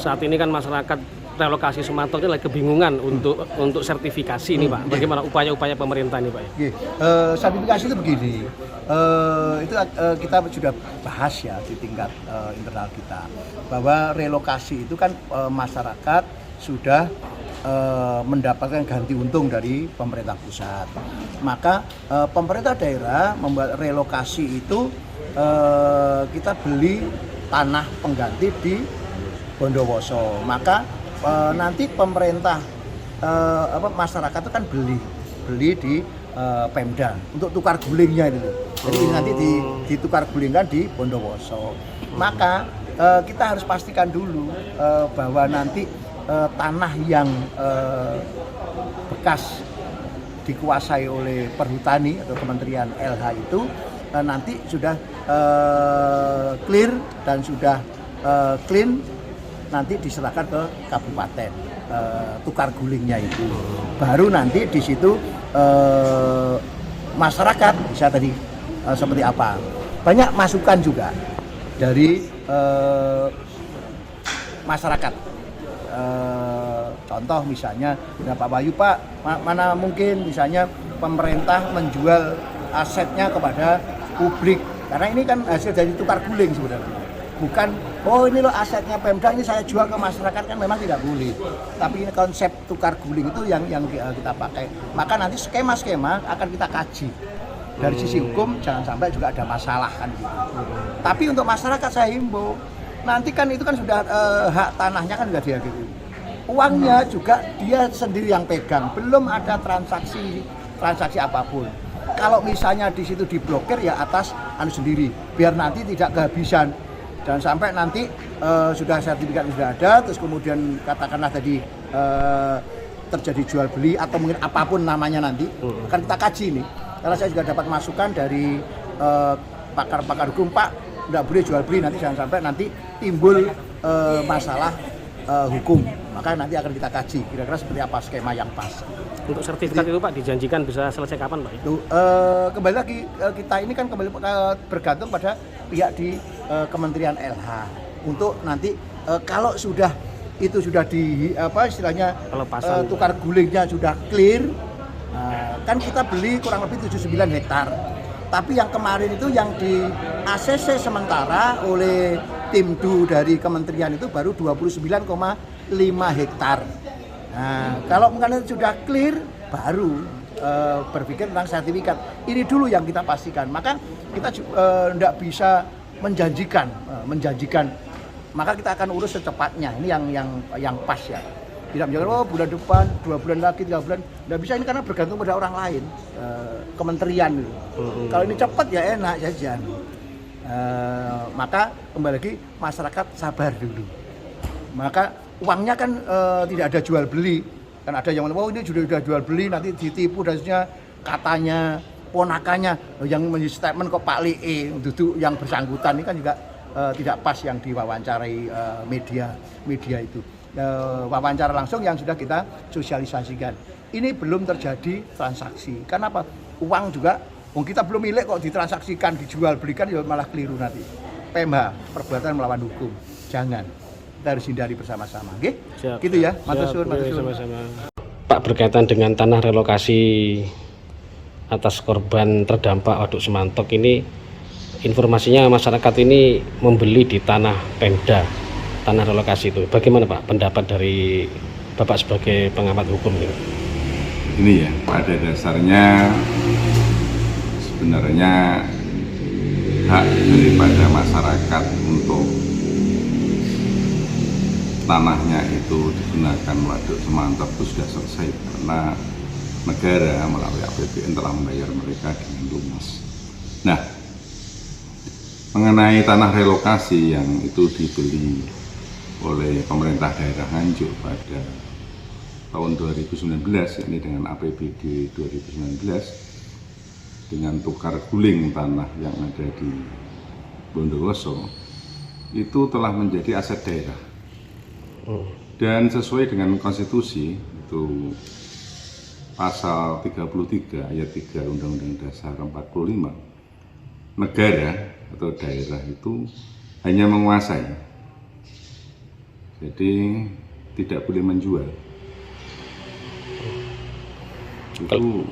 saat ini kan masyarakat relokasi Semantok ini lagi kebingungan untuk sertifikasi ini Pak. Bagaimana upaya-upaya pemerintah ini Pak? Sertifikasi itu begini, kita sudah bahas ya di tingkat internal kita, bahwa relokasi itu kan masyarakat sudah mendapatkan ganti untung dari pemerintah pusat. Maka pemerintah daerah membuat relokasi itu, kita beli tanah pengganti di Bondowoso. Maka nanti pemerintah masyarakat itu kan beli di Pemda untuk tukar gulingnya itu. Jadi nanti ditukar gulingkan di Bondowoso. Maka kita harus pastikan dulu bahwa nanti tanah yang bekas dikuasai oleh Perhutani atau Kementerian LH itu nanti sudah clear dan sudah clean, nanti diserahkan ke kabupaten tukar gulingnya itu. Baru nanti di situ masyarakat bisa tadi seperti apa. Banyak masukan juga dari masyarakat. Contoh misalnya, ya Pak Bayu Pak, mana mungkin misalnya pemerintah menjual asetnya kepada publik, karena ini kan hasil dari tukar guling sebenarnya. Bukan, oh ini loh asetnya Pemda, ini saya jual ke masyarakat, kan memang tidak boleh. Tapi ini konsep tukar guling itu yang kita pakai. Maka nanti skema-skema akan kita kaji. Dari sisi hukum jangan sampai juga ada masalah kan gitu. Tapi untuk masyarakat saya himbau, nanti kan itu kan sudah hak tanahnya kan sudah dia gitu. Uangnya juga dia sendiri yang pegang, belum ada transaksi apapun. Kalau misalnya di situ diblokir ya atas sendiri, biar nanti tidak kehabisan. Jangan sampai nanti sudah sertifikat sudah ada, terus kemudian katakanlah tadi terjadi jual beli atau mungkin apapun namanya nanti, akan kita kaji ini. Karena saya juga dapat masukan dari pakar-pakar hukum, Pak, tidak boleh jual beli, nanti jangan sampai nanti timbul masalah hukum. Maka nanti akan kita kaji kira-kira seperti apa skema yang pas. Untuk sertifikat itu Pak dijanjikan bisa selesai kapan Pak? Itu kembali lagi kita ini kan kembali bergantung pada pihak di Kementerian LH untuk nanti kalau sudah itu sudah di istilahnya tukar gulingnya sudah clear, kan kita beli kurang lebih 79 hektar. Tapi yang kemarin itu yang di ACC sementara oleh tim DU dari kementerian itu baru 29,5 hektar. Nah, kalau mungkin sudah clear baru berpikir tentang sertifikat. Ini dulu yang kita pastikan. Maka kita tidak bisa menjanjikan. Maka kita akan urus secepatnya. Ini yang pas ya. Tidak menjaga bulan depan, 2 bulan lagi, 3 bulan. Tidak bisa, ini karena bergantung pada orang lain, kementerian gitu. Kalau ini cepat ya enak saja. Maka kembali lagi masyarakat sabar dulu. Maka uangnya kan tidak ada jual beli. Kan ada yang ini sudah jual beli, nanti ditipu dan sebagainya. Katanya ponakannya yang menjadi statement kok Pak Lee duduk yang bersangkutan ini kan juga tidak pas yang diwawancarai media itu. Wawancara langsung yang sudah kita sosialisasikan. Ini belum terjadi transaksi. Karena apa? Uang juga, kita belum milik kok ditransaksikan, dijual belikan ya malah keliru nanti. PMH, perbuatan melawan hukum. Jangan. Kita harus hindari bersama-sama. Oke? Gitu ya. Matur suwun. Pak, berkaitan dengan tanah relokasi atas korban terdampak Waduk Semantok ini, informasinya masyarakat ini membeli di tanah Pemda, tanah relokasi itu. Bagaimana Pak pendapat dari Bapak sebagai pengamat hukum ini? Ini ya, pada dasarnya sebenarnya hak daripada masyarakat untuk tanahnya itu digunakan Waduk Semantok itu sudah selesai karena negara melalui APBN telah membayar mereka dengan lunas. Nah, mengenai tanah relokasi yang itu dibeli oleh pemerintah daerah Nganjuk pada tahun 2019, yakni dengan APBD 2019 dengan tukar guling tanah yang ada di Bondowoso itu telah menjadi aset daerah dan sesuai dengan konstitusi itu pasal 33 ayat 3 Undang-Undang Dasar 45, negara atau daerah itu hanya menguasai Jadi tidak boleh menjual. Itu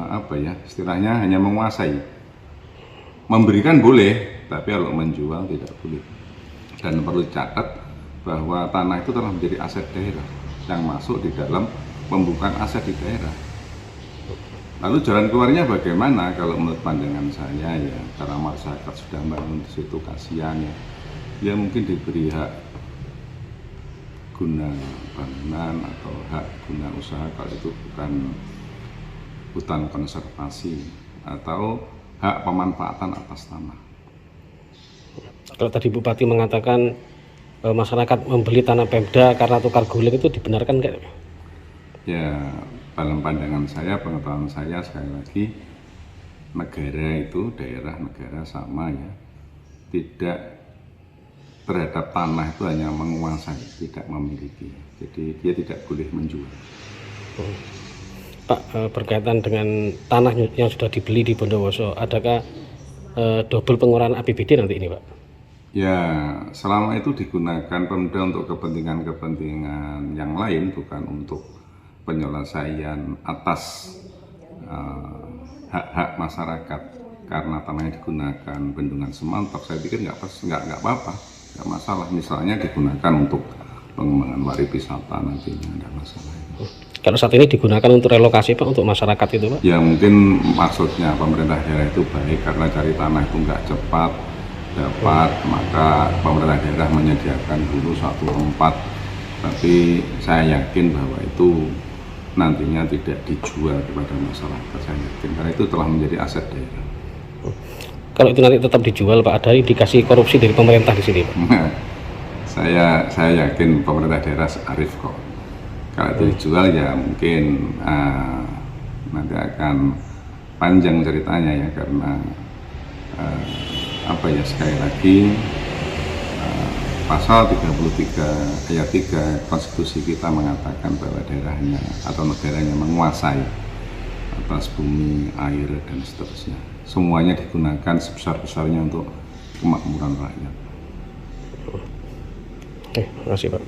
apa ya, istilahnya hanya menguasai. Memberikan boleh, tapi kalau menjual tidak boleh. Dan perlu dicatat bahwa tanah itu telah menjadi aset daerah yang masuk di dalam pembukaan aset di daerah. Lalu jalan keluarnya bagaimana? Kalau menurut pandangan saya ya, karena masyarakat sudah bangun di situ, kasihan ya, dia mungkin diberi hak guna bangunan atau hak guna usaha kalau itu bukan hutan konservasi, atau hak pemanfaatan atas tanah. Kalau tadi Bupati mengatakan masyarakat membeli tanah Pemda karena tukar guling, itu dibenarkan nggak? Ya, dalam pandangan saya, pengetahuan saya, sekali lagi, negara itu, daerah negara sama ya, tidak terhadap tanah itu hanya menguasai, tidak memiliki. Jadi dia tidak boleh menjual. Pak, berkaitan dengan tanah yang sudah dibeli di Bondowoso, adakah double pengeluaran APBD nanti ini, Pak? Ya, selama itu digunakan Pemda untuk kepentingan-kepentingan yang lain, bukan untuk penyelesaian atas hak-hak masyarakat, karena tanahnya digunakan bendungan Semantok, saya pikir nggak apa-apa, nggak masalah. Misalnya digunakan untuk pengembangan pariwisata nantinya, nggak masalah. Kalau saat ini digunakan untuk relokasi, Pak, untuk masyarakat itu, Pak? Ya mungkin maksudnya pemerintah daerah itu baik karena cari tanah itu nggak cepat dapat, maka pemerintah daerah menyediakan dulu satu tempat, tapi saya yakin bahwa itu nantinya tidak dijual kepada masyarakat, saya yakin, karena itu telah menjadi aset daerah. Kalau itu nanti tetap dijual, Pak, ada indikasi korupsi dari pemerintah di sini, Pak? Saya yakin pemerintah daerah arif kok. Kalau itu dijual ya mungkin nanti akan panjang ceritanya ya, karena apa ya, sekali lagi pasal 33 ayat 3 konstitusi kita mengatakan bahwa daerahnya atau negaranya menguasai atas bumi, air, dan seterusnya. Semuanya digunakan sebesar-besarnya untuk kemakmuran rakyat. Oke, terima kasih, Pak.